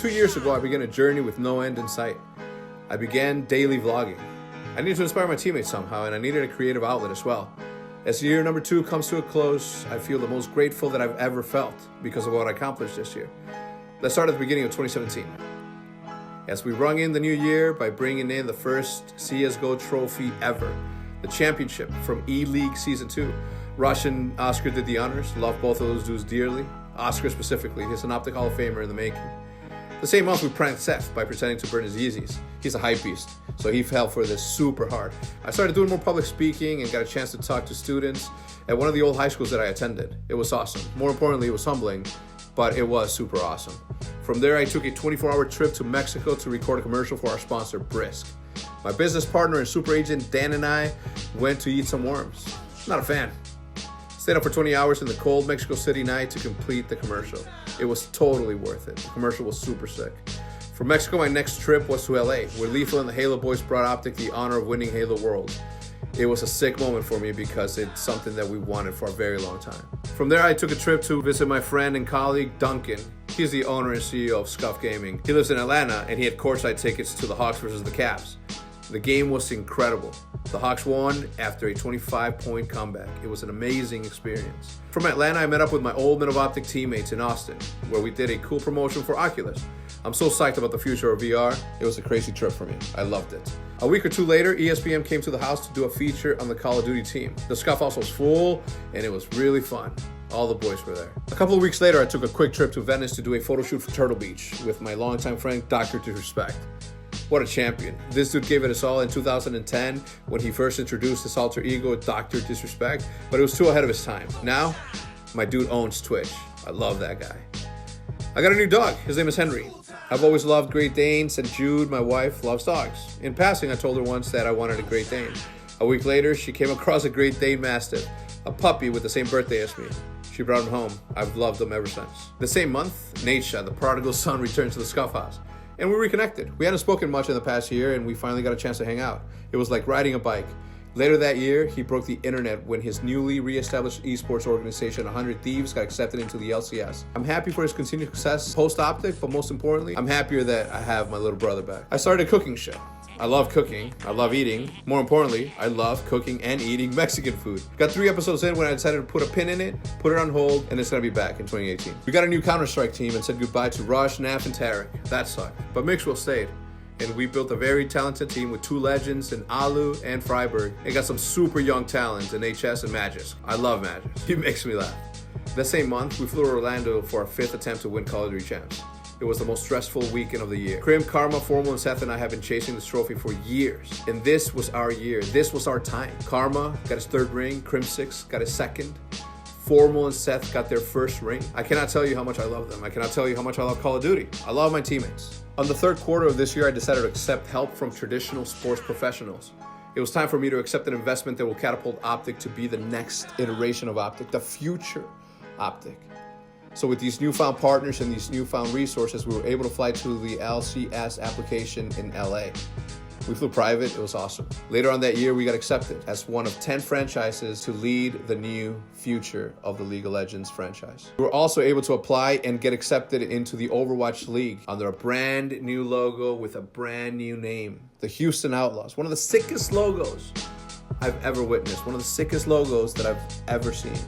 2 years ago, I began a journey with no end in sight. I began daily vlogging. I needed to inspire my teammates somehow, and I needed a creative outlet as well. As year number 2 comes to a close, I feel the most grateful that I've ever felt because of what I accomplished this year. Let's start at the beginning of 2017. As we rung in the new year by bringing in the first CSGO trophy ever, the championship from E-League Season 2. Rush and Oscar did the honors. Love both of those dudes dearly. Oscar specifically, he's an Optic Hall of Famer in the making. The same month, we pranked Seth by pretending to burn his Yeezys. He's a hype beast, so he fell for this super hard. I started doing more public speaking and got a chance to talk to students at one of the old high schools that I attended. It was awesome. More importantly, it was humbling, but it was super awesome. From there, I took a 24-hour trip to Mexico to record a commercial for our sponsor, Brisk. My business partner and super agent, Dan, and I went to eat some worms. Not a fan. Stayed up for 20 hours in the cold Mexico City night to complete the commercial. It was totally worth it. The commercial was super sick. From Mexico, my next trip was to LA, where Lethal and the Halo Boys brought Optic the honor of winning Halo World. It was a sick moment for me because it's something that we wanted for a very long time. From there, I took a trip to visit my friend and colleague, Duncan. He's the owner and CEO of Scuff Gaming. He lives in Atlanta, and he had courtside tickets to the Hawks versus the Cavs. The game was incredible. The Hawks won after a 25-point comeback. It was an amazing experience. From Atlanta, I met up with my old Men of Optic teammates in Austin, where we did a cool promotion for Oculus. I'm so psyched about the future of VR. It was a crazy trip for me. I loved it. A week or two later, ESPN came to the house to do a feature on the Call of Duty team. The Scuff House was full, and it was really fun. All the boys were there. A couple of weeks later, I took a quick trip to Venice to do a photo shoot for Turtle Beach with my longtime friend, Dr. Disrespect. What a champion. This dude gave it us all in 2010 when he first introduced his alter ego, Dr. Disrespect, but it was too ahead of his time. Now, my dude owns Twitch. I love that guy. I got a new dog. His name is Henry. I've always loved Great Danes, and Jude, my wife, loves dogs. In passing, I told her once that I wanted a Great Dane. A week later, she came across a Great Dane Mastiff, a puppy with the same birthday as me. She brought him home. I've loved him ever since. The same month, Naisha, the prodigal son, returned to the Scuff House. And we reconnected. We hadn't spoken much in the past year, and we finally got a chance to hang out. It was like riding a bike. Later that year, he broke the internet when his newly re-established esports organization, 100 Thieves, got accepted into the LCS. I'm happy for his continued success post-Optic, but most importantly, I'm happier that I have my little brother back. I started a cooking show. I love cooking. I love eating. More importantly, I love cooking and eating Mexican food. Got 3 episodes in when I decided to put a pin in it, put it on hold, and it's gonna be back in 2018. We got a new Counter-Strike team and said goodbye to Rush, Naf, and Tarek. That sucked. But Mixwell stayed. And we built a very talented team with 2 legends in Alu and Freiburg, and got some super young talents in HECZ and Magis. I love Magis. He makes me laugh. That same month, we flew to Orlando for our 5th attempt to win Call of Duty Champs. It was the most stressful weekend of the year. Krim, Karma, Formal, and Seth and I have been chasing this trophy for years. And this was our year. This was our time. Karma got his 3rd ring. Krim 6 got his 2nd. Formal and Seth got their 1st ring. I cannot tell you how much I love them. I cannot tell you how much I love Call of Duty. I love my teammates. On the 3rd quarter of this year, I decided to accept help from traditional sports professionals. It was time for me to accept an investment that will catapult Optic to be the next iteration of Optic, the future Optic. So with these newfound partners and these newfound resources, we were able to fly to the LCS application in LA. We flew private, it was awesome. Later on that year, we got accepted as one of 10 franchises to lead the new future of the League of Legends franchise. We were also able to apply and get accepted into the Overwatch League under a brand new logo with a brand new name. The Houston Outlaws, one of the sickest logos I've ever witnessed, one of the sickest logos that I've ever seen.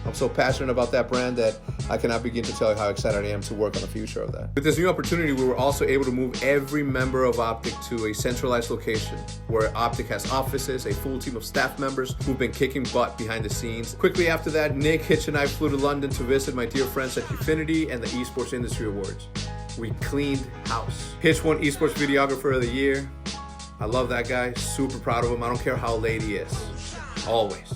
I'm so passionate about that brand that I cannot begin to tell you how excited I am to work on the future of that. With this new opportunity, we were also able to move every member of Optic to a centralized location where Optic has offices, a full team of staff members who've been kicking butt behind the scenes. Quickly after that, Nick, Hitch, and I flew to London to visit my dear friends at Ufinity and the Esports Industry Awards. We cleaned house. Hitch won Esports Videographer of the Year. I love that guy, super proud of him. I don't care how late he is, always.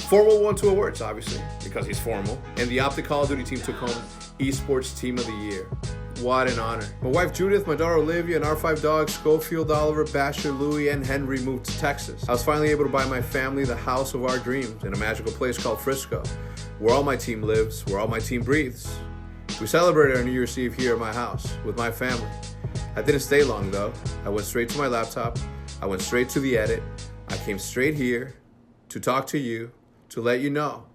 Formal won 2 awards, obviously, because he's formal. And the Optic Call of Duty team took home Esports Team of the Year. What an honor. My wife Judith, my daughter Olivia, and our 5 dogs, Schofield, Oliver, Basher, Louie, and Henry moved to Texas. I was finally able to buy my family the house of our dreams in a magical place called Frisco, where all my team lives, where all my team breathes. We celebrated our New Year's Eve here at my house with my family. I didn't stay long though. I went straight to my laptop. I went straight to the edit. I came straight here to talk to you, to let you know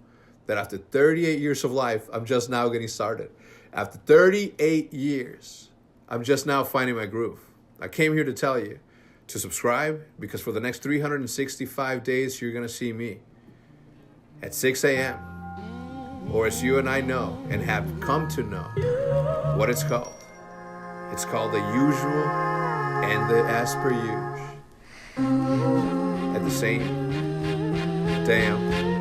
that after 38 years of life, I'm just now getting started. After 38 years, I'm just now finding my groove. I came here to tell you to subscribe because for the next 365 days, you're going to see me at 6 a.m. Or as you and I know and have come to know what it's called. It's called the usual and the as per usual at the same damn